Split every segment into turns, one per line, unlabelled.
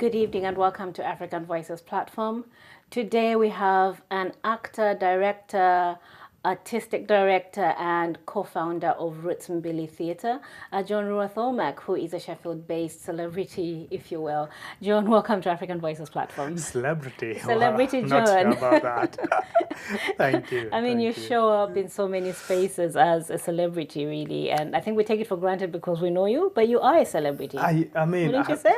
Good evening and welcome to African Voices platform. Today we have an actor, director, artistic director and co-founder of Roots Mbili Theatre, John Rwothomack, who is a Sheffield-based celebrity, if you will. John, welcome to African Voices platform.
Celebrity?
Celebrity,
wow,
John.
Not sure about that. Thank you.
I mean, you show up in so many spaces as a celebrity, really, and I think we take it for granted because we know you, but you are a celebrity.
I mean,
wouldn't you say?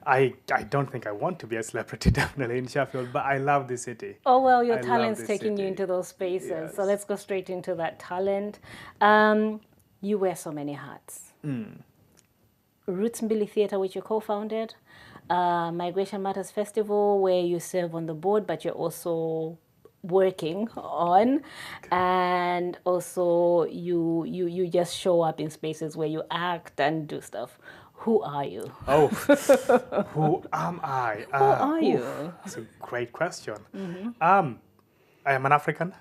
I don't think I want to be a celebrity definitely in Sheffield, but I love the city.
Oh, well, your talent's taking you into those spaces.
Yes.
So let's go straight into that talent. You wear so many hats. Roots Mbili Theatre, which you co-founded. Migration Matters Festival, where you serve on the board, but you're also working on. And also you just show up in spaces where you act and do stuff. Who are you?
Oh, who am I?
Who are you?
That's a great question. I am an African.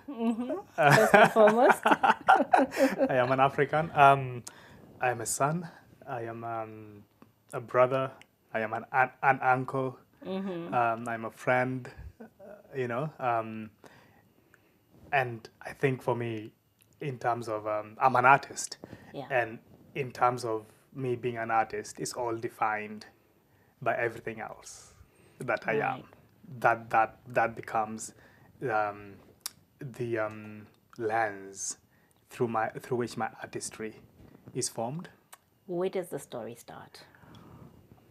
First and foremost.
I am an African. I am a son. I am a brother. I am an uncle. I'm a friend. And I think for me, in terms of I'm an artist, and in terms of me being an artist, it's all defined by everything else that I am. That becomes the lens through which my artistry is formed.
Where does the story start?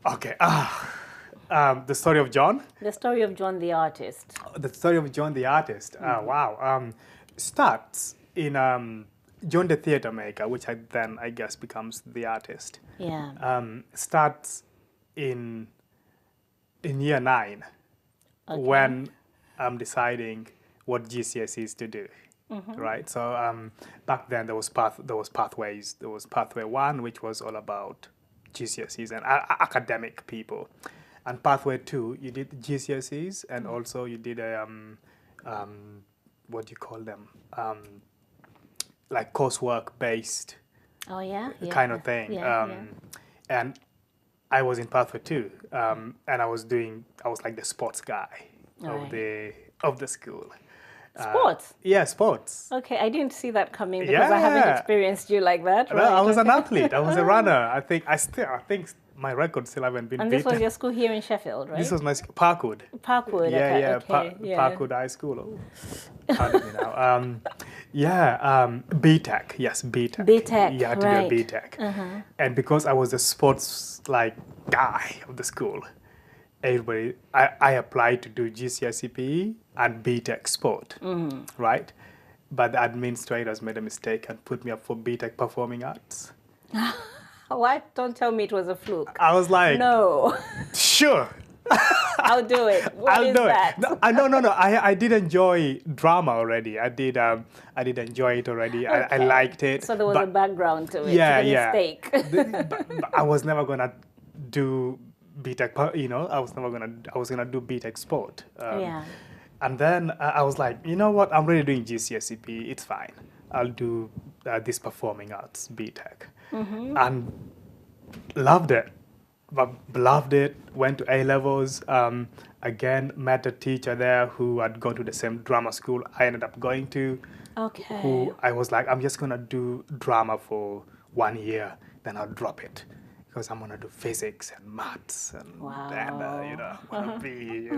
Okay. The story of John.
The story of John the artist.
The story of John the artist. Wow. Starts in John the theatre maker, which I guess becomes the artist.
Yeah.
Starts in year 9, when I'm deciding what GCSEs to do. Right. So back then there was pathways. There was pathway 1, which was all about GCSEs and academic people, and pathway 2 you did GCSEs and also you did a what do you call them? Like coursework based kind of thing. And I was in pathway 2, and I was like the sports guy of the school.
Sports?
Yeah, sports.
Okay, I didn't see that coming because I haven't experienced you like that.
Right? No, I was an athlete. I was a runner. I think my record still haven't been beaten.
And this was your school here in Sheffield, right?
This was my school, Parkwood.
Parkwood,
Parkwood High School. Oh, pardon me now. BTEC. Yes, BTEC.
BTEC,
You had to do a BTEC. And because I was the sports guy of the school, I applied to do GCSE PE and BTEC sport, right? But the administrators made a mistake and put me up for BTEC performing arts.
What? Don't tell me it was a fluke.
I was like,
no.
Sure.
I'll do it.
I'll do it. No. I did enjoy drama already. I did enjoy it already. Okay. I liked it.
So there was a background to it.
Yeah,
to the mistake.
But I was never gonna do BTEC. I was gonna do BTEC sport. And then I was like, you know what? I'm really doing GCSE. It's fine. I'll do this performing arts BTEC, and loved it. Loved it. Went to A levels. Again, met a teacher there who had gone to the same drama school I ended up going to.
Okay.
Who I was like, I'm just gonna do drama for 1 year, then I'll drop it. Because I'm gonna do physics and maths and wanna be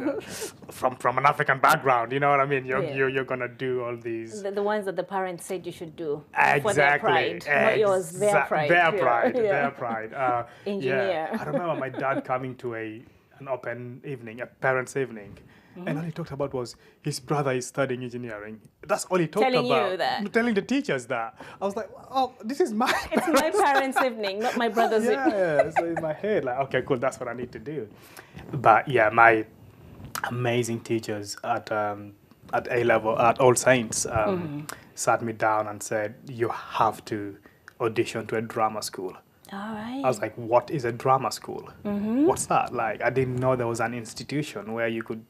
from an African background. You know what I mean? You're gonna do all these
the ones that the parents said you should do.
Exactly.
For their pride, not yours. Their pride.
Their pride.
Engineer.
I remember my dad coming to an open evening, a parents' evening. And all he talked about was his brother is studying engineering. That's all he talked about.
Telling you that.
Telling the teachers that. I was like, oh, this is my
It's my parents' evening, not my brother's evening.
Yeah, so in my head, like, okay, cool, that's what I need to do. But yeah, my amazing teachers at A level, at All Saints, sat me down and said, you have to audition to a drama school.
All right.
I was like, what is a drama school? What's that? Like, I didn't know there was an institution where you could.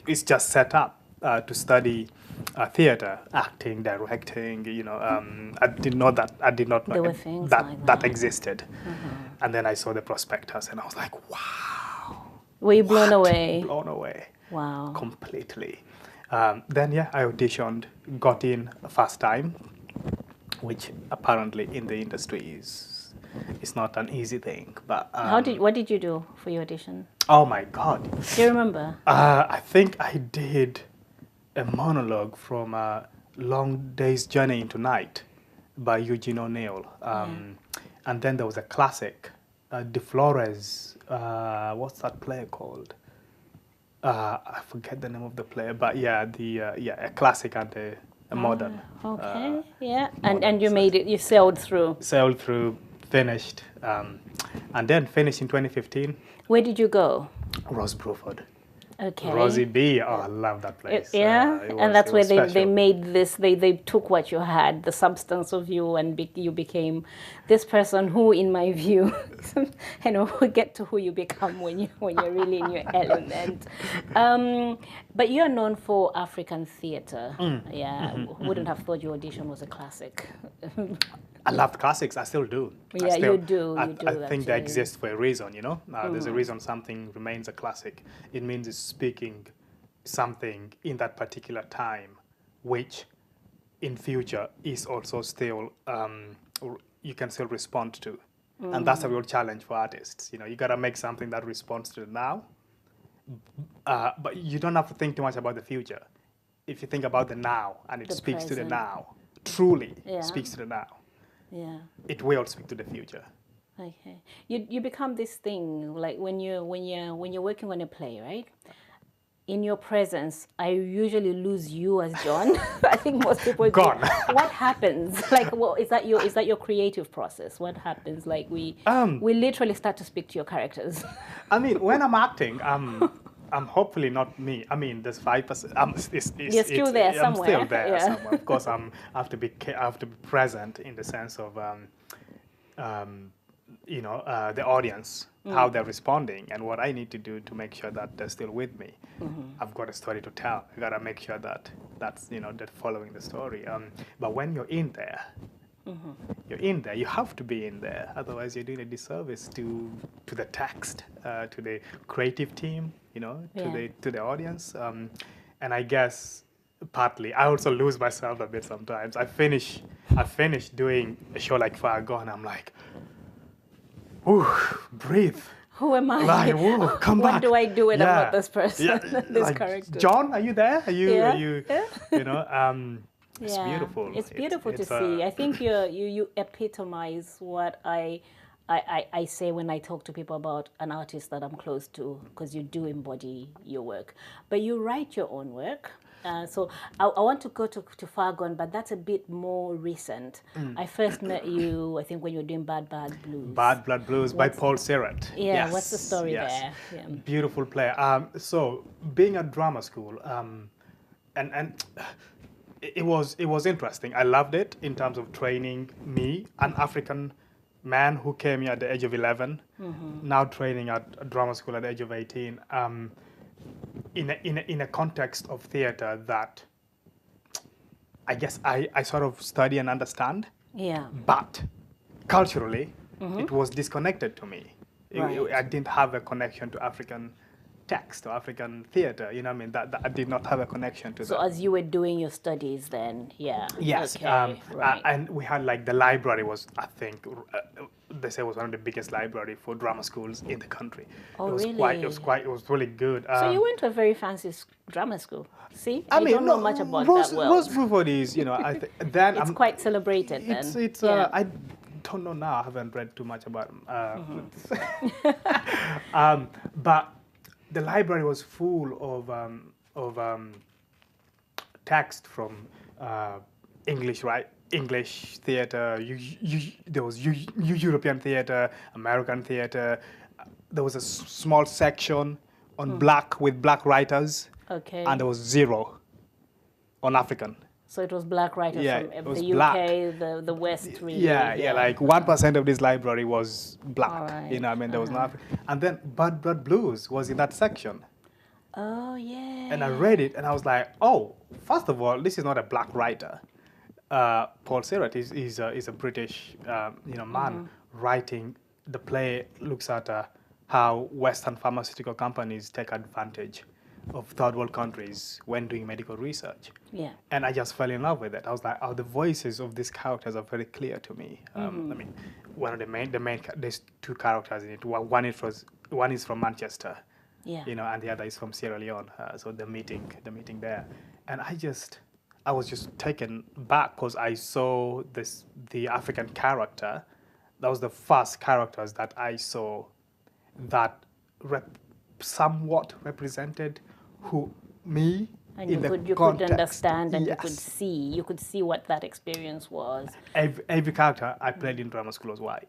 It's just set up to study theater, acting, directing. I did not know that existed. And then I saw the prospectus, and I was like, wow,
Were you blown away?
Blown away.
Wow.
Completely. Then yeah, I auditioned, got in first time, which apparently in the industry is not an easy thing. But
what did you do for your audition?
oh my God.
Do you remember?
I think I did a monologue from a Long Day's Journey into Night by Eugene O'Neill. And then there was a classic, De Flores, what's that play called? I forget the name of the play, but yeah, a classic and a modern.
Okay, yeah. And
modern
you made it, you sailed through.
Sailed through, finished, and then finished in 2015.
Where did you go?
Rose Bruford.
Okay.
Rosie B. Oh, I love that place.
And that's where they made this, they took what you had, the substance of you, and you became this person who, in my view, we get to who you become when you're really in your element. But you're known for African theatre. Wouldn't have thought your audition was a classic.
I loved classics. I still do.
Yeah, you do.
I think they exist for a reason, There's a reason something remains a classic. It means it's speaking something in that particular time, which in future is also still, you can still respond to. And that's a real challenge for artists. You got to make something that responds to the now. But you don't have to think too much about the future. If you think about the now and it speaks to the now, truly speaks to the now.
Yeah.
It will speak to the future.
Okay. You become this thing, like when you're working on a play, right? In your presence, I usually lose you as John. I think most people
gone.
What happens? Like, well, is that your creative process? What happens? Like we literally start to speak to your characters.
I mean, when I'm acting, I'm hopefully not me. I mean, there's 5%.
You're still there somewhere.
I'm still there somewhere. Of course, I have to be present in the sense of, the audience, how they're responding, and what I need to do to make sure that they're still with me. I've got a story to tell. I gotta make sure that's they're following the story. But when you're in there. You're in there. You have to be in there. Otherwise, you're doing a disservice to the text, to the creative team, to the audience. And I guess partly, I also lose myself a bit sometimes. I finish doing a show like Far Gone. I'm like, ooh, breathe.
Who am I?
Like, whoa, come back.
What do I do when I'm not this person, this
like,
character?
John, are you there? Are you? It's beautiful.
It's beautiful to see. I think you epitomize what I say when I talk to people about an artist that I'm close to, because you do embody your work. But you write your own work. So I want to go to Far Gone, but that's a bit more recent. I first met you, I think, when you were doing Bad Blood Blues.
Bad Blood Blues by Paul Sirrett.
Yeah,
yes,
what's the story there? Yeah.
Beautiful play. So being at drama school, and it was interesting. I loved it in terms of training me, an African man who came here at the age of 11, now training at drama school at the age of 18. In a context of theater that I guess I sort of study and understand. Yeah. But culturally, it was disconnected to me. Right. I didn't have a connection to African text or African theater. You know what I mean? That I did not have a connection to.
So
that.
as you were doing your studies, then, yeah.
Yes.
Okay, right.
And we had the library was, I think. They say it was one of the biggest library for drama schools in the country.
Oh, really?
It was really good.
So you went to a very fancy drama school. See, I don't know much about that world.
Rose Bruford is, then
it's quite celebrated. Then
it's I don't know now. I haven't read too much about them. But the library was full of text from English, right? English theater, there was European theater, American theater. There was a small section on black with black writers. Okay. And there was zero on African.
So it was black writers from the UK, black. The West region.
Yeah, like 1% of this library was black. Right. You know what I mean? There was no African. And then Bad Blood Blues was in that section.
Oh, yeah.
And I read it and I was like, oh, first of all, this is not a black writer. Paul Sirrett is a British man writing the play. Looks at how Western pharmaceutical companies take advantage of third world countries when doing medical research.
Yeah.
And I just fell in love with it. I was like, oh, the voices of these characters are very clear to me. I mean, there's two characters in it. One is from Manchester,
Yeah.
you know, and the other is from Sierra Leone. So the meeting there, and I was just taken back because I saw the African character. That was the first characters that I saw that somewhat represented me.
And
in
you could
context.
understand and
Yes.
you could see what that experience was.
Every character I played in drama school was white.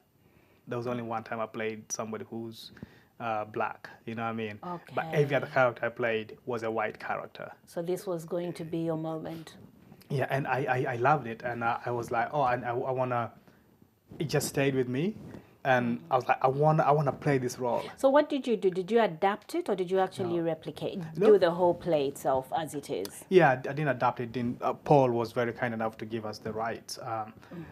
There was only one time I played somebody who's black, you know what I mean?
Okay.
But every other character I played was a white character.
So this was going to be your moment.
Yeah, and I loved it, and I was like, oh, and I wanna. It just stayed with me, and I was like, I wanna play this role.
So what did you do? Did you adapt it, or did you actually replicate,
No.
do the whole play itself as it is?
Yeah, I didn't adapt it. Paul was very kind enough to give us the rights.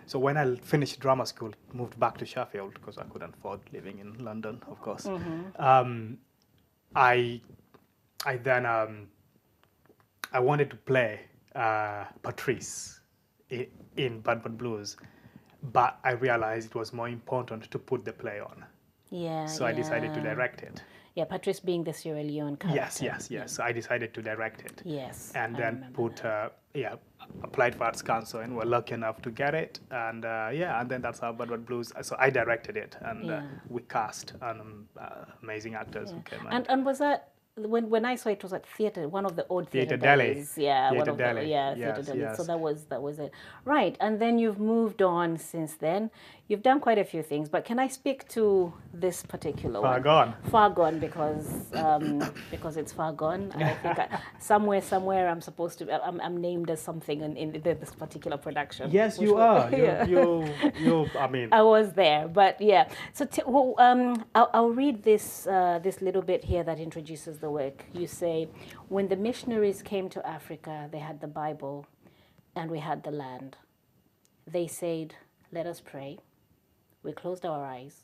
So when I finished drama school, moved back to Sheffield because I couldn't afford living in London, of course. I then I wanted to play Patrice in Bad Bad Blues, but I realized it was more important to put the play on.
Yeah.
So I decided to direct it.
Yeah, Patrice being the Sierra Leone character.
Yes. So I decided to direct it.
Yes.
And
I
then
remember
applied for Arts Council and were lucky enough to get it. And and then that's how Bad Bad Blues. So I directed it, and we cast amazing actors who came out.
And was that when I saw it was at theater, one of the old theater
Deli.
days. Yeah,
Theatre
one of
Deli.
the
Yes,
theater days.
yes.
So that was it. Right. And then you've moved on since then. You've done quite a few things, but can I speak to this particular
Far
one?
Gone.
Far Gone, because it's Far Gone. And I think somewhere I'm supposed to I'm named as something in this particular production.
Yes, you are.
Yeah.
You. I mean.
I was there, but yeah. So I'll read this little bit here that introduces the work. You say, when the missionaries came to Africa, they had the Bible, and we had the land. They said, let us pray. We closed our eyes.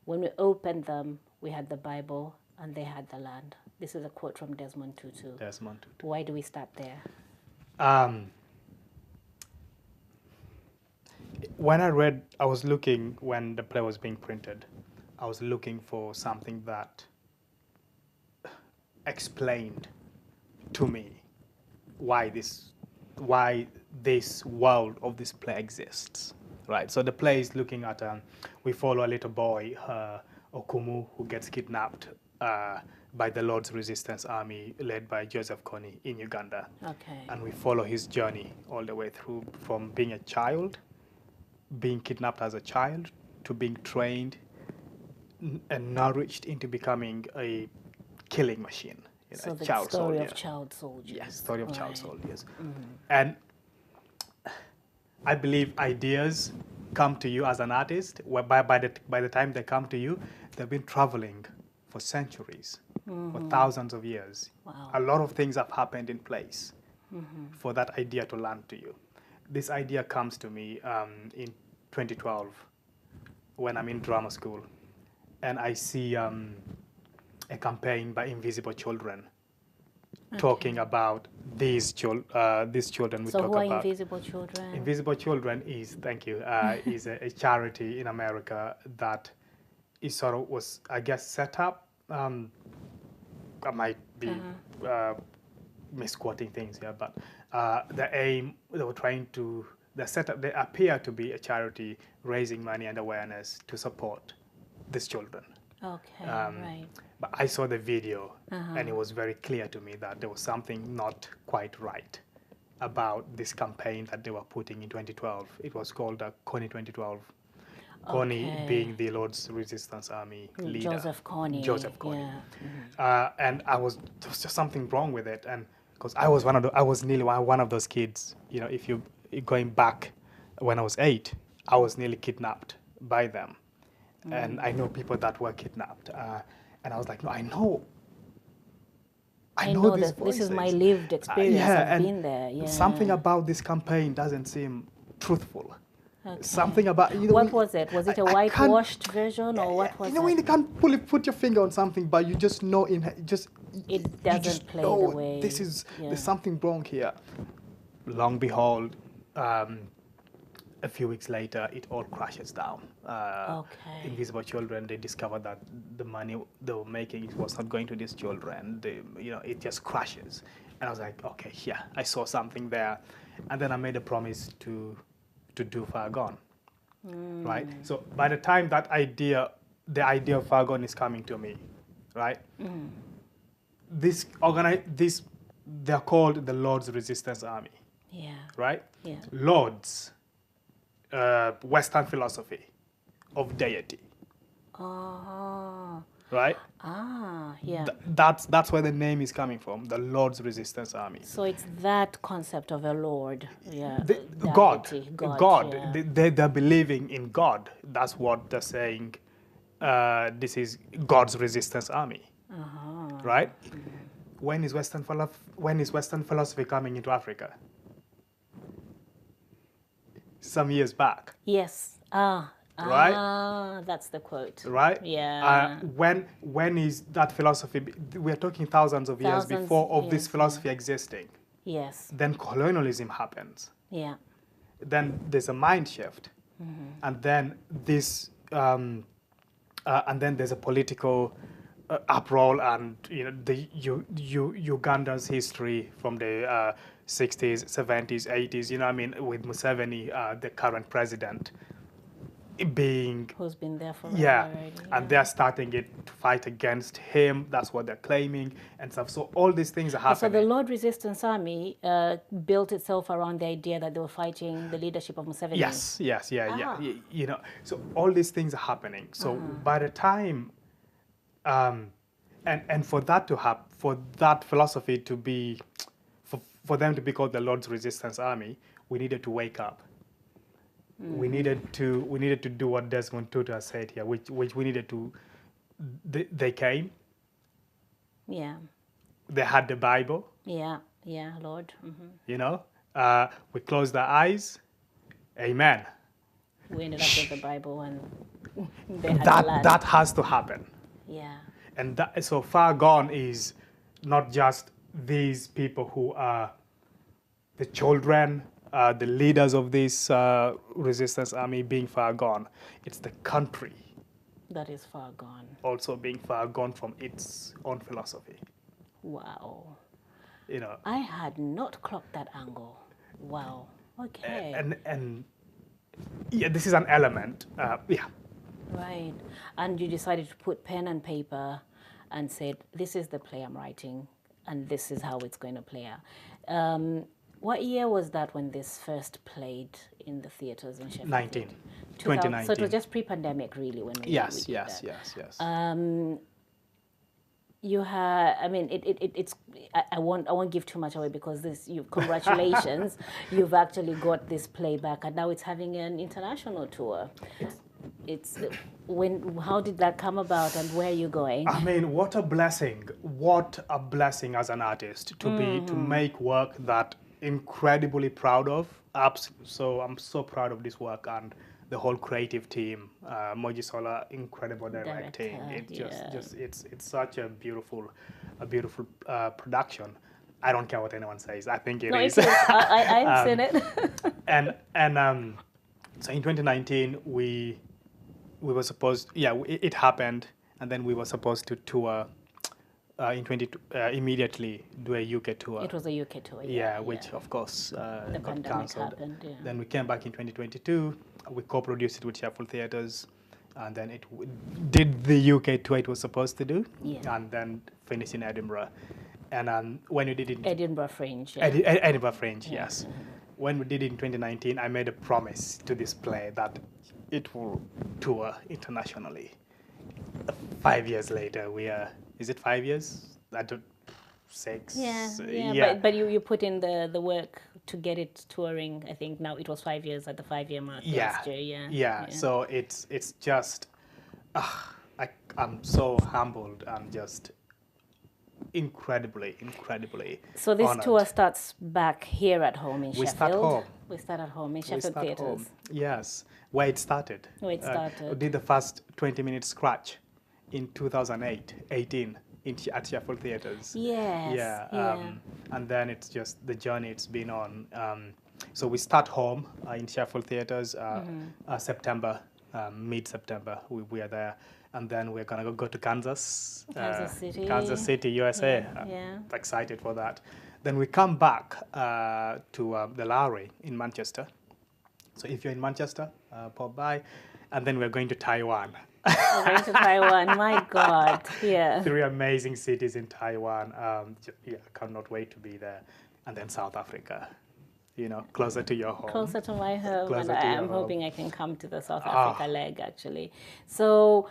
When we opened them, we had the Bible, and they had the land. This is a quote from Desmond Tutu.
Desmond Tutu.
Why do we stop there?
When I was looking, when the play was being printed, I was looking for something that explained to me why this world of this play exists, right? So the play is looking at, we follow a little boy, Okumu, who gets kidnapped by the Lord's Resistance Army led by Joseph Kony in Uganda.
Okay.
And we follow his journey all the way through, from being a child, being kidnapped as a child, to being trained and nourished into becoming a killing machine. You know,
So
a
the
child
story
soldier.
of child soldiers.
Yes, story of child
Right.
soldiers. And I believe ideas come to you as an artist, whereby by the time they come to you, they've been traveling for centuries, for thousands of years.
Wow.
A lot of things have happened in place for that idea to land to you. This idea comes to me in 2012 when I'm in drama school, and I see a campaign by Invisible Children talking about these children we
So
talk
who are
about.
Invisible Children?
Invisible Children is, is a charity in America that is sort of was, I guess, set up. I might be misquoting things here, but the aim, they were trying to, they appear to be a charity raising money and awareness to support these children.
Okay, right.
But I saw the video, and it was very clear to me that there was something not quite right about this campaign that they were putting in 2012. It was called Kony 2012. Kony being the Lord's Resistance Army leader.
Joseph Kony.
Joseph Kony.
Yeah.
And there was just something wrong with it, and because I was nearly one of those kids. You know, if you going back when I was 8, I was nearly kidnapped by them. And I know people that were kidnapped. And I was like, no, I know these
that this is my
voices.
lived experience. I've
and
been there. Yeah.
something about this campaign doesn't seem truthful.
Okay.
Something about,
what was it? Was it a whitewashed version, or what was it?
When you can't put your finger on something, but you just know it
doesn't play the way.
There's something wrong here. Long behold, a few weeks later, it all crashes down. Invisible Children, they discovered that the money they were making was not going to these children. It just crashes. And I was like, okay, yeah, I saw something there. And then I made a promise to do Far Gone, right? So by the time the idea of Far Gone is coming to me, right? They're called the Lord's Resistance Army.
Yeah.
Right?
Yeah.
Lord's Western philosophy of deity.
Oh.
Right?
Yeah.
That's where the name is coming from, the Lord's Resistance Army.
So it's that concept of a Lord. Yeah.
God.
Yeah.
They're believing in God. That's what they're saying. This is God's Resistance Army. Right? When is Western philosophy coming into Africa? Some years back.
Yes.
Right?
That's the quote.
Right?
Yeah.
When is that philosophy? We're talking thousands of years before this philosophy existing.
Yes.
Then colonialism happens.
Yeah.
Then there's a mind shift, and then and then there's a political uproar, and the Uganda's history from the 60s, 70s, 80s. With Museveni, the current president,
who's been there for
already, and they're starting to fight against him. That's what they're claiming and stuff. So all these things are happening.
So the Lord Resistance Army built itself around the idea that they were fighting the leadership of Museveni.
Yes, yeah. So all these things are happening. So by the time, and for that to happen, for that philosophy to be, for them to be called the Lord's Resistance Army, we needed to wake up. We needed to do what Desmond Tutu has said here, which we needed to. They came.
Yeah.
They had the Bible.
Yeah, Lord.
We closed our eyes. Amen.
We ended up with the Bible, and they had the land.
That has to happen.
Yeah.
And so Far Gone is not just these people who are the children, the leaders of this resistance army being far gone. It's the country
that is far gone.
Also being far gone from its own philosophy.
Wow. I had not clocked that angle. Wow. Okay.
And yeah, this is an element. Yeah.
Right. And you decided to put pen and paper and said, this is the play I'm writing, and this is how it's going to play out. What year was that when this first played in the theatres in Sheffield? 2019. So it was just pre-pandemic, really, when we
Yes.
You had, I mean, it's. I won't give too much away because congratulations, you've actually got this play back, and now it's having an international tour. How did that come about, and where are you going?
I mean, what a blessing! What a blessing as an artist to make work that incredibly proud of. So I'm so proud of this work and the whole creative team. Mojisola, incredible directing. It's such a beautiful production. I don't care what anyone says. I think it is.
I've seen it.
So in 2019 we were supposed. It happened, and then we were supposed to tour. Immediately do a UK tour.
It was a UK tour,
which of course
the
got cancelled.
Happened, yeah.
Then we came back in 2022. We co-produced it with Sheffield Theatres, and then it did the UK tour it was supposed to do, and then finished in Edinburgh. And when we did it,
Edinburgh Fringe.
Edinburgh Fringe, yes. When we did it in 2019, I made a promise to this play that it will tour internationally. 5 years later, we are. Is it 5 years? I don't. 6.
Yeah. But you put in the work to get it touring. I think now it was 5 years at the 5-year mark last year. Yeah.
So it's just, I'm so humbled and just incredibly
So this
honored.
tour starts back here at home in
We
Sheffield.
start home.
We start at home in
We
Sheffield
start
Theatres.
home. Yes, where it started.
Where it started.
We did the first 20-minute scratch in 2018 at Sheffield Theatres.
Yes.
Yeah. And then it's just the journey it's been on. So we start home in Sheffield Theatres, September, mid-September. We are there. And then we're going to go to Kansas.
Kansas City,
USA.
Yeah.
Excited for that. Then we come back to the Lowry in Manchester. So if you're in Manchester, pop by. And then we're going to Taiwan.
We're going to Taiwan, my God, yeah.
3 amazing cities in Taiwan. Cannot wait to be there. And then South Africa, closer to your home.
Closer to my home,
Closer
and
to your
I'm
home.
hoping I can come to the South Africa leg, actually. So,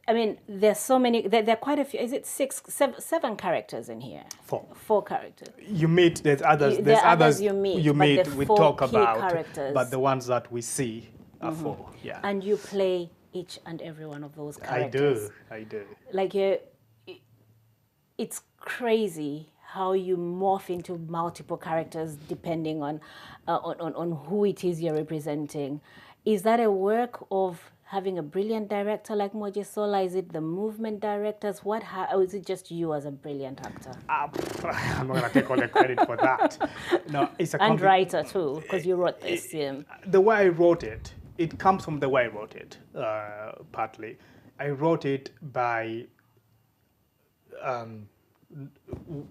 I mean, there's so many, there are quite a few, is it 7 characters in here? 4 characters.
You meet, there's others,
There are others you meet,
we talk
key
about,
characters.
but the ones that we see are 4, yeah.
And you play each and every one of those characters.
I do.
Like, it's crazy how you morph into multiple characters depending on who it is you're representing. Is that a work of having a brilliant director like Mojisola? Is it the movement directors? Or is it just you as a brilliant actor?
I'm not going to take all the credit for that. No, it's a
and writer too, because you wrote this.
The way I wrote it, it comes from the way I wrote it, partly. I wrote it by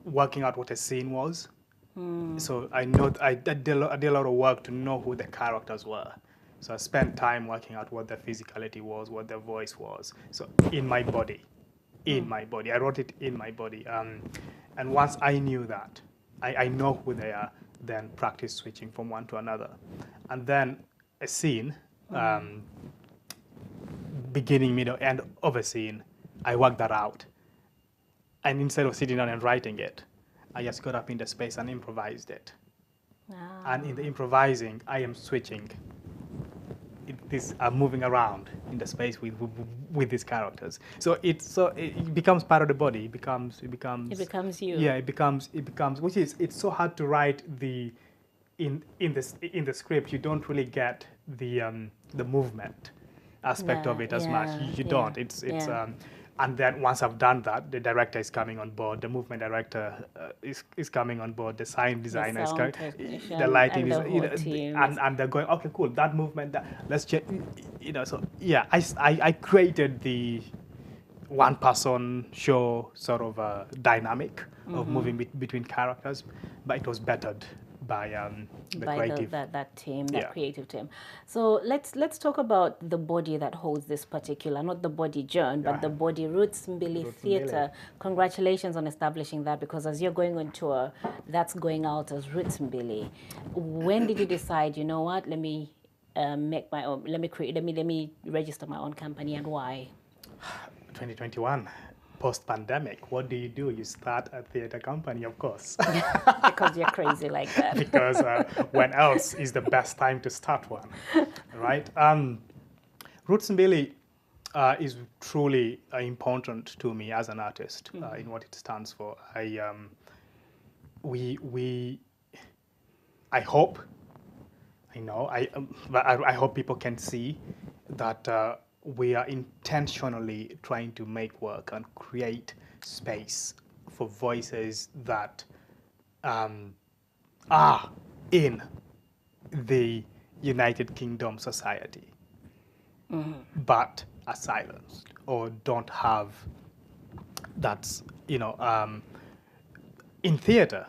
working out what a scene was. So I did a lot of work to know who the characters were. So I spent time working out what the physicality was, what the voice was. So in my body. I wrote it in my body. And once I knew that, I know who they are, then practice switching from one to another. And then a scene, beginning, middle, end of a scene, I worked that out. And instead of sitting down and writing it, I just got up in the space and improvised it. And in the improvising, I am switching. I'm moving around in the space with these characters. So it becomes part of the body. It becomes
you.
Yeah, it becomes which is, it's so hard to write in the script. You don't really get the movement aspect of it as much. You don't. It's and then once I've done that, the director is coming on board. The movement director is coming on board. The sound designer is coming. The lighting and they're going, okay, cool. That movement. Let's check. So yeah, I created the one-person show sort of dynamic of moving between characters, but it was bettered by creative
that team, that creative team. So let's talk about the body that holds this particular, not the body John, but the body Roots Mbili Theatre. Congratulations on establishing that, because as you're going on tour, that's going out as Roots Mbili. When did you decide, you know what, let me make my own, let me register my own company, and why?
2021. Post-pandemic, what do? You start a theatre company, of course.
Because you're crazy like that.
Because when else is the best time to start one, right? Roots Mbili is truly important to me as an artist in what it stands for. I hope, I hope people can see that we are intentionally trying to make work and create space for voices that are in the United Kingdom society, but are silenced or don't have that, in theater,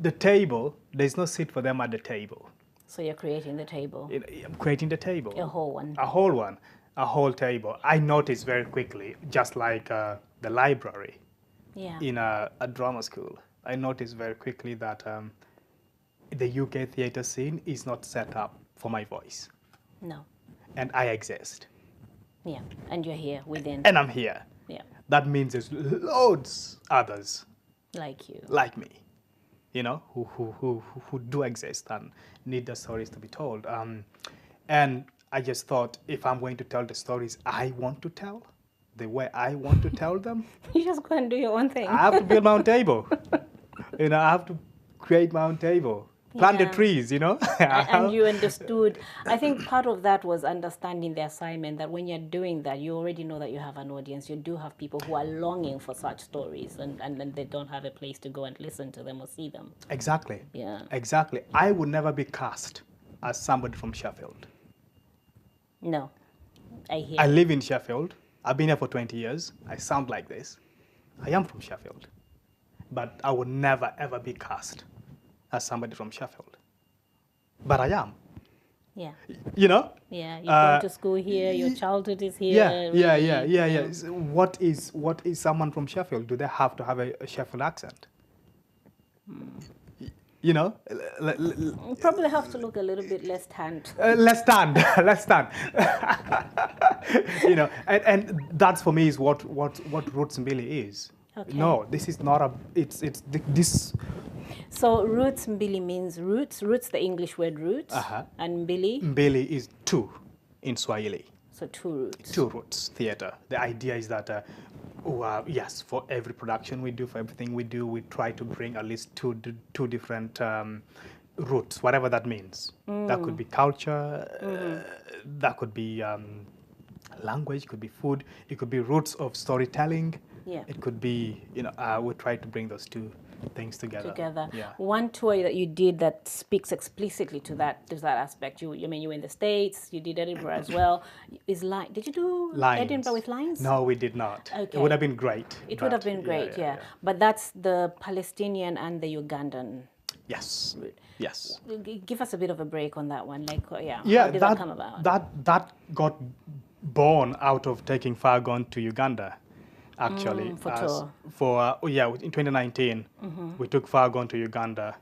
the table, there's no seat for them at the table.
So you're creating the table?
I'm creating the table.
A whole one?
A whole one. A whole table. I noticed very quickly, just like the library in a drama school, I noticed very quickly that the UK theatre scene is not set up for my voice.
No.
And I exist.
Yeah, and you're here within.
And I'm here.
Yeah.
That means there's loads others.
Like you.
Like me. Who do exist and need the stories to be told. And I just thought, if I'm going to tell the stories I want to tell, the way I want to tell them.
You just go and do your own thing.
I have to build my own table. I have to create my own table. Plant the trees,
And you understood. I think part of that was understanding the assignment, that when you're doing that, you already know that you have an audience. You do have people who are longing for such stories, and they don't have a place to go and listen to them or see them.
Exactly.
Yeah.
Exactly. I would never be cast as somebody from Sheffield.
No, I hear.
I live in Sheffield. I've been here for 20 years. I sound like this. I am from Sheffield. But I would never, ever be cast as somebody from Sheffield. But I am.
Yeah.
Yeah,
you've gone to school here, your childhood is here.
Yeah. So what is someone from Sheffield? Do they have to have a Sheffield accent?
Probably have to look a little bit less tanned.
Let's stand. And that's for me is what Roots Mbili is.
Okay.
No, this is not this.
So Roots Mbili means roots. Roots, the English word roots. And Mbili?
Mbili is two in Swahili.
So two roots.
Two Roots Theatre. The idea is that, yes, for every production we do, for everything we do, we try to bring at least two different roots, whatever that means. That could be culture, that could be language, could be food, it could be roots of storytelling.
Yeah.
It could be, we try to bring those two things together. Yeah.
One tour that you did that speaks explicitly to that aspect. You were in the States. You did Edinburgh as well. Did you do
Lines.
Edinburgh with lines?
No, we did not.
Okay.
It would have been great.
It would have been great, yeah. But that's the Palestinian and the Ugandan.
Yes.
Route.
Yes.
Give us a bit of a break on that one.
Yeah.
How did that come about?
That got born out of taking Fargon to Uganda. Actually,
in
2019, we took Fargon to Uganda,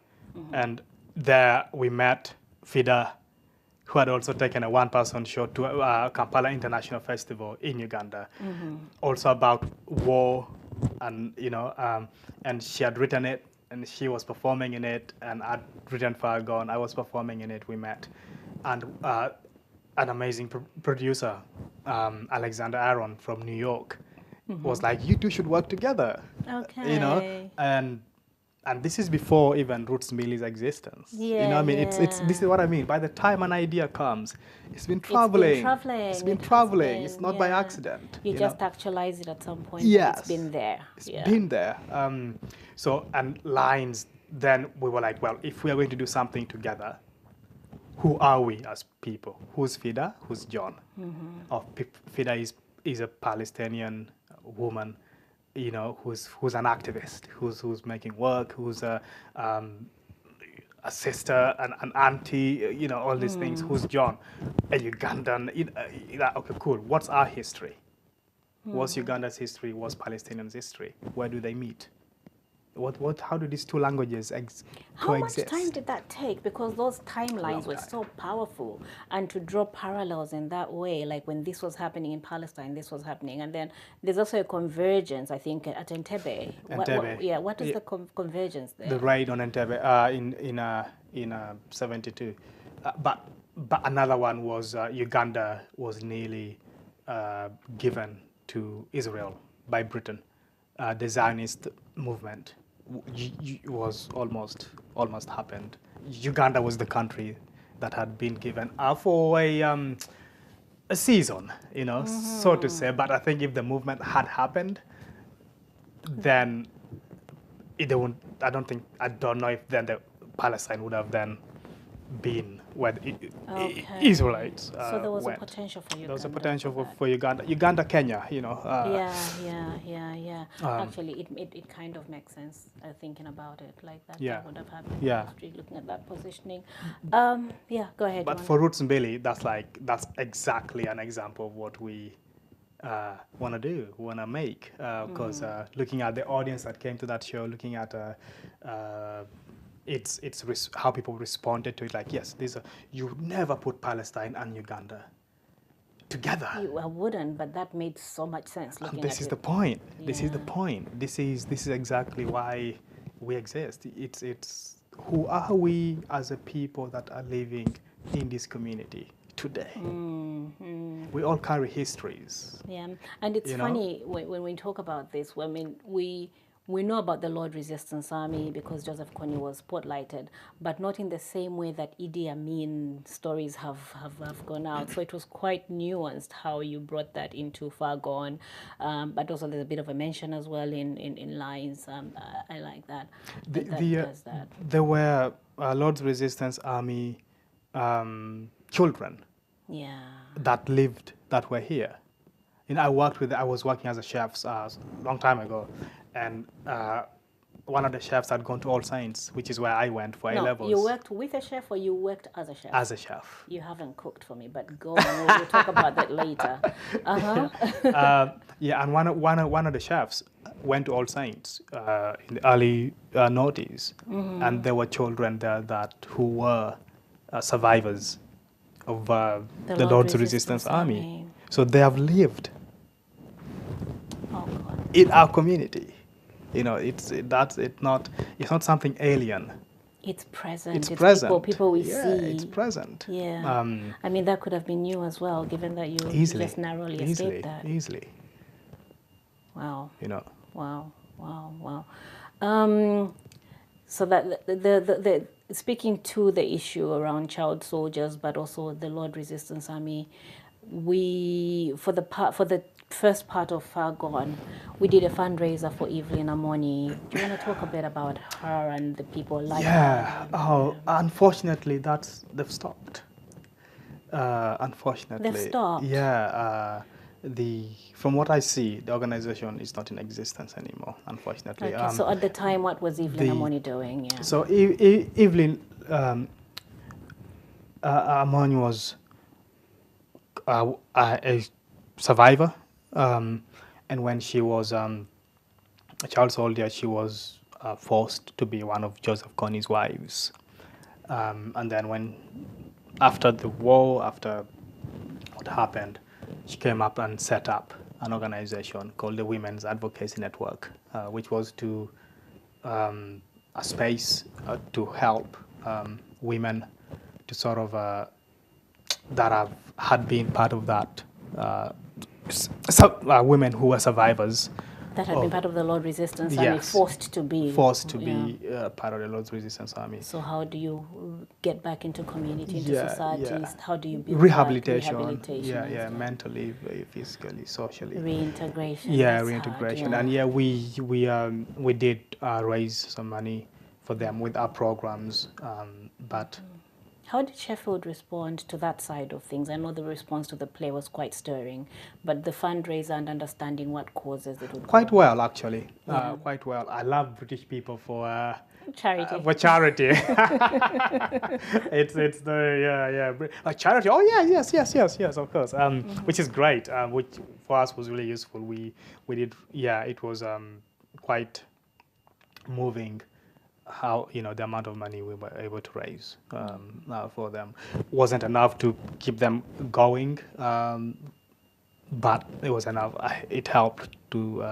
and there we met Fida, who had also taken a one-person show to Kampala International Festival in Uganda, also about war, and and she had written it, and she was performing in it, and I'd written Fargon, I was performing in it. We met, and an amazing producer, Alexander Aaron from New York. Was like, you two should work together.
Okay.
And this is before even Roots Mbili's existence.
Yeah,
it's this is what I mean. By the time an idea comes, it's been traveling. It's been traveling. It's not by accident.
You just actualize it at some point.
Yes.
It's been there.
It's been there. So, and lines, then we were like, well, if we are going to do something together, who are we as people? Who's Fida? Who's John? Fida is a Palestinian woman, who's an activist, who's making work, who's a sister, an auntie, all these things. Who's John? A Ugandan. Okay, cool. What's our history? What's Uganda's history? What's Palestinians' history? Where do they meet? How do these two languages coexist?
How much time did that take? Because those timelines were so powerful, and to draw parallels in that way, like when this was happening in Palestine, this was happening, and then there's also a convergence, I think, at Entebbe. What is the convergence there?
The raid on Entebbe in 72, but another one was Uganda was nearly given to Israel by Britain. The Zionist movement was almost happened. Uganda was the country that had been given for a season, so to say. But I think if the movement had happened, then I don't know if then the Palestine would have then been where the Israelites
so there was
went.
a potential for Uganda.
There was a potential for Uganda, Kenya,
yeah. Actually, it kind of makes sense thinking about it like that.
Yeah.
That would have happened.
Yeah.
Looking at that positioning. Go ahead.
But for Roots Mbili, that's exactly an example of what we want to do, want to make. Because looking at the audience that came to that show, looking at how people responded to it. Like, yes, you never put Palestine and Uganda together.
I wouldn't, but that made so much sense.
This is the point. This is the point. This is exactly why we exist. It's who are we as a people that are living in this community today. We all carry histories.
Yeah, and it's funny when we talk about this. I mean, we know about the Lord Resistance Army because Joseph Kony was spotlighted, but not in the same way that Idi Amin stories have gone out. So it was quite nuanced how you brought that into Far Gone, but also there's a bit of a mention as well in Lines. I like that. Does that.
There were Lord's Resistance Army children that were here. I was working as a chef a long time ago, and one of the chefs had gone to All Saints, which is where I went for A-levels.
You worked with a chef or you worked as a chef?
As a chef.
You haven't cooked for me, but go on, we'll talk about that later.
And one of the chefs went to All Saints in the early noughties, and there were children there who were survivors of the Lord's Resistance Army. So they have lived in our community. It's not something alien.
It's present.
It's present.
People we
see. It's present.
Yeah. I mean, that could have been you as well, given that you just narrowly escaped that.
Easily.
Wow. Wow. So that the speaking to the issue around child soldiers, but also the Lord Resistance Army, for the first part of Far Gone, we did a fundraiser for Evelyn Amoni. Do you want to talk a bit about her and the people like her?
Yeah. Oh, unfortunately, they've stopped. Unfortunately.
They've stopped?
Yeah. From what I see, the organization is not in existence anymore, unfortunately.
Okay, so at the time, what was Evelyn Amoni doing? Yeah.
So Evelyn Amoni was a survivor, and when she was a child soldier, she was forced to be one of Joseph Kony's wives. And then after the war, after what happened, she came up and set up an organization called the Women's Advocacy Network, which was a space to help women to sort of that had been part of that, women who were survivors.
That had been part of the Lord Resistance Army, forced to be
part of the Lord's Resistance Army.
So how do you get back into community, into society?
Yeah.
How do you build
rehabilitation? Mentally, physically, socially.
Reintegration.
Reintegration. Hard, and we did raise some money for them with our programs, but.
How did Sheffield respond to that side of things? I know the response to the play was quite stirring, but the fundraiser and understanding what causes it would
quite well, actually. Quite well. I love British people for
charity.
It's like charity. Oh yeah, yes, of course. Which is great. Which for us was really useful. We did. Yeah, it was quite moving. How the amount of money we were able to raise for them wasn't enough to keep them going, but it was enough. It helped to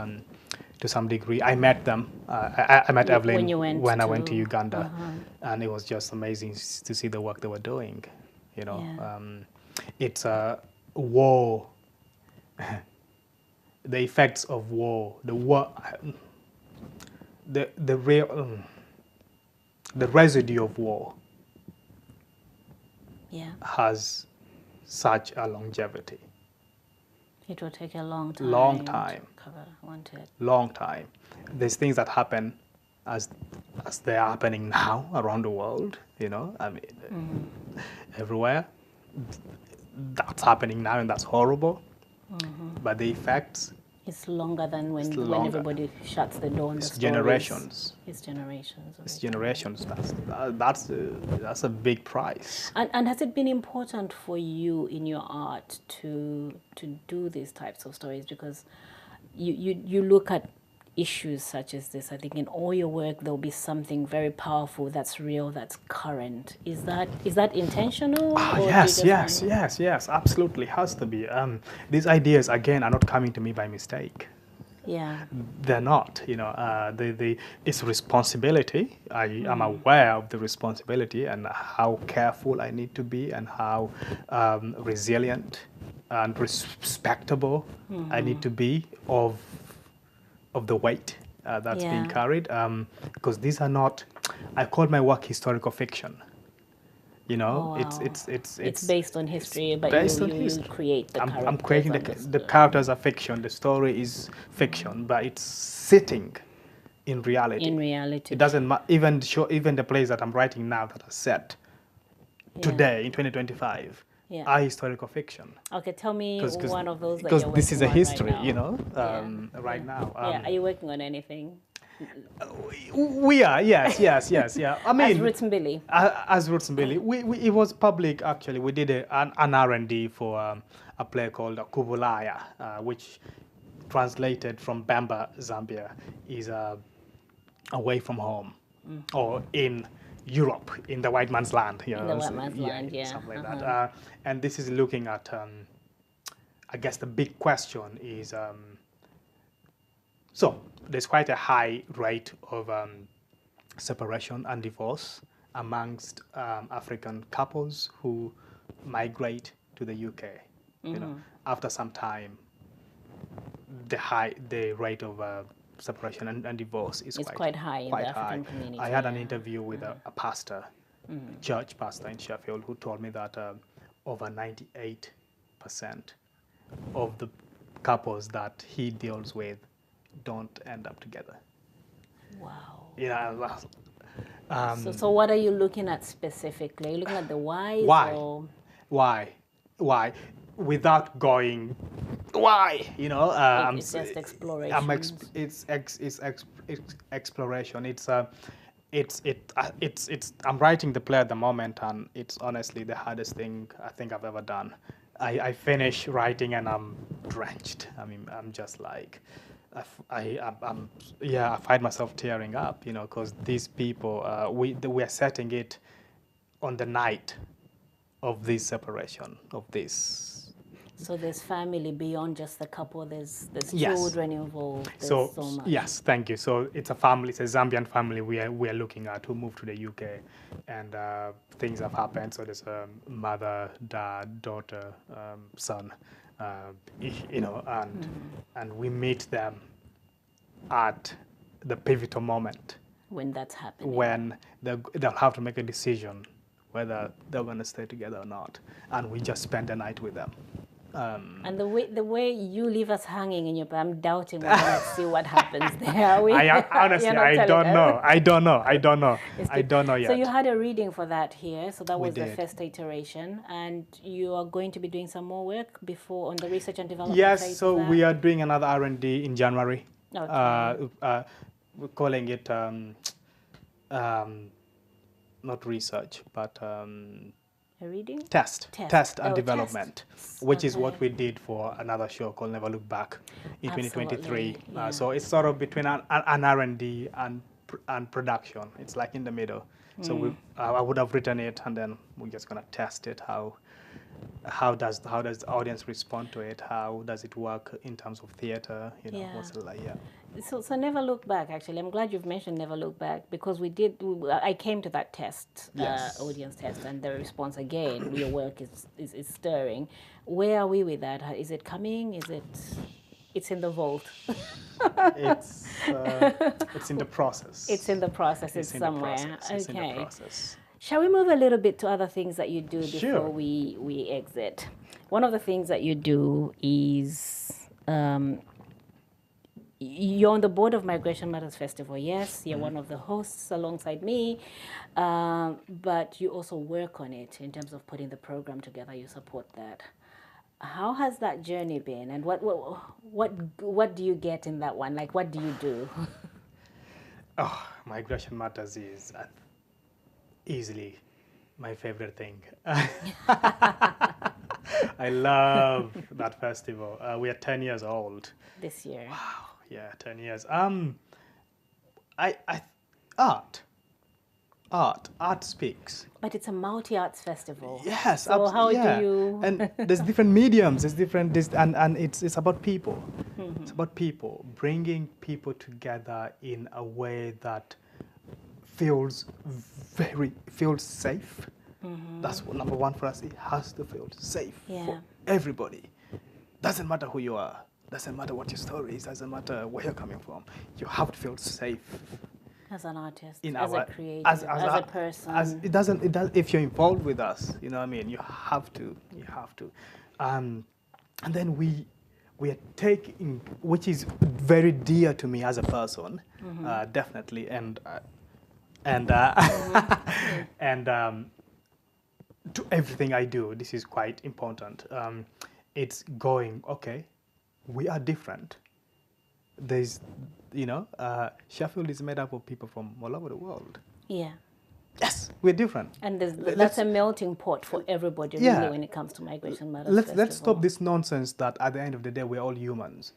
some degree. I met them. I met Evelyn when I went to Uganda, and it was just amazing to see the work they were doing. It's a war. The effects of war. The war. The real. The residue of war has such a longevity.
It will take a long time.
Long time.
To cover, won't it?
Long time. There's things that happen as they are happening now around the world, everywhere. That's happening now, and that's horrible. But the effects...
It's longer than when everybody shuts the door on the stories.
Generations.
It's generations.
It's generations. That's a big price.
And has it been important for you in your art to do these types of stories? Because you look at issues such as this. I think in all your work there'll be something very powerful that's real, that's current. Is that intentional?
Yes, absolutely has to be. These ideas again are not coming to me by mistake.
Yeah.
They're not, it's responsibility. I am aware of the responsibility and how careful I need to be and how resilient and respectable I need to be of the weight that's being carried. Because these are not, I call my work historical fiction.
Oh, wow. It's based on history, but you create the characters.
I'm creating the characters are fiction. The story is fiction, but it's sitting in reality.
In reality,
it doesn't matter. Even the plays that I'm writing now that are set today in 2025 are historical fiction.
Okay, tell me one of those.
Because this is a history,
right
right now.
Are you working on anything?
We are, yes. I mean,
as Roots Mbili.
As Roots Mbili, it was public actually. We did an R&D for a play called Kubulaya, which translated from Bamba, Zambia, is away from home, or in Europe, in the white man's land.
In the white man's land,
something like that. And this is looking at, I guess the big question is, so there's quite a high rate of separation and divorce amongst African couples who migrate to the UK. After some time, the rate of separation and divorce is
quite high in the African community.
I had an interview with a pastor, church pastor in Sheffield, who told me that over 98% of the couples that he deals with don't end up together.
Wow. So what are you looking at specifically? Are you looking at the whys?
Why? Without going, why?
It's just exploration.
It's exploration. I'm writing the play at the moment, and it's honestly the hardest thing I think I've ever done. I finish writing and I'm drenched. I mean, I'm just like, I find myself tearing up, because these people, we are setting it on the night of this separation, of this.
So there's family beyond just the couple. There's children involved. There's so much.
Yes, thank you. So it's a family. It's a Zambian family we are looking at who moved to the UK, and things have happened. So there's a mother, dad, daughter, son, and we meet them at the pivotal moment
when that's happening.
When they'll have to make a decision whether they're going to stay together or not, and we just spend the night with them.
And the way you leave us hanging in your bed, I'm doubting we're going to see what happens there.
Honestly, I don't know yet.
So you had a reading for that here. So that was the first iteration, and you are going to be doing some more work before on the research and development.
Yes. So we are doing another R&D in January.
Okay.
We're calling it not research, but
a reading?
Test and development, which is what we did for another show called Never Look Back in 2023. So it's sort of between an R&D and production. It's like in the middle. So I would have written it, and then we're just gonna test it. How does the audience respond to it? How does it work in terms of theater? What's it like? Yeah.
So Never Look Back, actually. I'm glad you've mentioned Never Look Back, because I came to that test, audience test, and the response again, your work is stirring. Where are we with that? Is it coming? It's in the vault?
It's in the process.
It's in the process. It's somewhere.
It's in the process.
Shall we move a little bit to other things that you do before we exit? One of the things that you do is you're on the board of Migration Matters Festival. Yes, you're one of the hosts alongside me, but you also work on it in terms of putting the program together. You support that. How has that journey been, and what do you get in that one? Like, what do you do?
Migration Matters is easily my favorite thing. I love that festival. We are 10 years old
this year.
Wow, yeah, 10 years. Art speaks.
But it's a multi-arts festival.
Yes.
So how do you?
And there's different mediums. There's different, and it's about people. It's about people, bringing people together in a way that feels safe. That's what, number one for us. It has to feel safe for everybody. Doesn't matter who you are. Doesn't matter what your story is. Doesn't matter where you're coming from. You have to feel safe.
As an artist, as a creator, as a person.
If you're involved with us, you know what I mean, you have to. And then we are taking, which is very dear to me as a person, definitely, and to everything I do, this is quite important. It's going, okay, we are different. There's, Sheffield is made up of people from all over the world.
Yeah.
Yes, we're different.
And that's a melting pot for everybody, really, when it comes to Migration Matters.
Let's stop this nonsense that at the end of the day, we're all humans.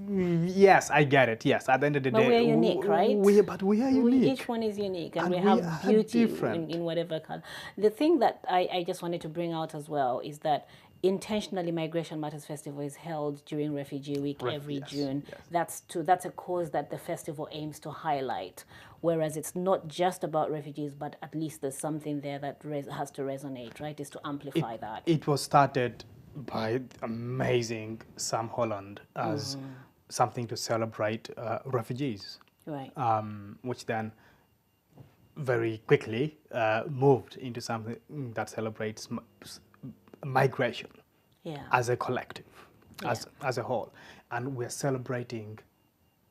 Yes, I get it. Yes, at the end of the day.
But we're unique, right?
But we are unique.
Each one is unique, and we have beauty in whatever color. The thing that I just wanted to bring out as well is that intentionally Migration Matters Festival is held during Refugee Week every June. Yes. That's a cause that the festival aims to highlight, whereas it's not just about refugees, but at least there's something there that has to resonate, right? Is to amplify that.
It was started by amazing Sam Holland as something to celebrate refugees,
right?
Which then very quickly moved into something that celebrates migration as a collective, as a whole. And we're celebrating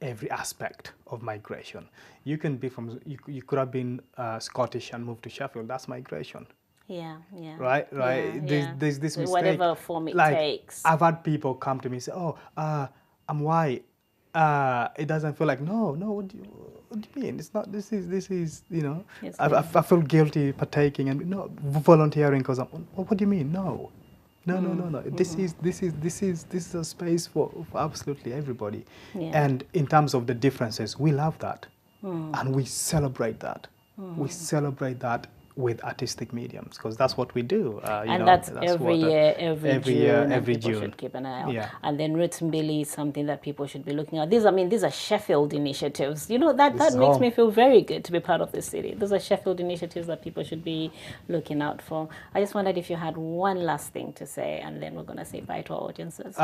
every aspect of migration. You can be you could have been Scottish and moved to Sheffield. That's migration.
Yeah.
Right.
Yeah,
there's this mistake.
Whatever form it takes.
I've had people come to me and say, "Oh, I'm white." It doesn't feel like no. What do you mean? It's not. This is. I feel guilty partaking and volunteering because what do you mean? No. This is a space for absolutely everybody. Yeah. And in terms of the differences, we love that, and we celebrate that. We celebrate that with artistic mediums, because that's what we do.
That's every year, every June.
June.
Should keep an eye out.
Yeah.
And then Roots Mbili is something that people should be looking at. These are Sheffield initiatives. That makes me feel very good to be part of this city. Those are Sheffield initiatives that people should be looking out for. I just wondered if you had one last thing to say, and then we're going to say bye to our audiences.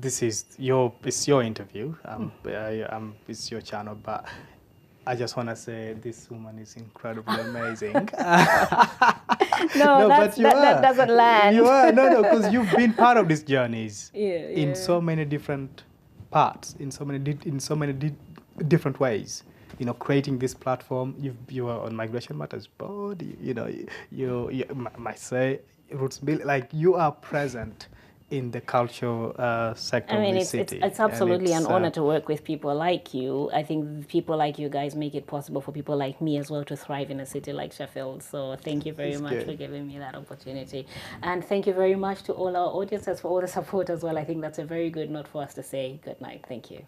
It's your interview. It's your channel, but I just want to say this woman is incredibly amazing.
That doesn't land.
You are, because you've been part of these journeys in so many different parts, in so many different ways. Creating this platform. You are on Migration Matters board. You might say Roots Mbili. Like, you are present in the cultural sector of the city.
It's absolutely an honor to work with people like you. I think people like you guys make it possible for people like me as well to thrive in a city like Sheffield. So thank you very much for giving me that opportunity. And thank you very much to all our audiences for all the support as well. I think that's a very good note for us to say good night. Thank you.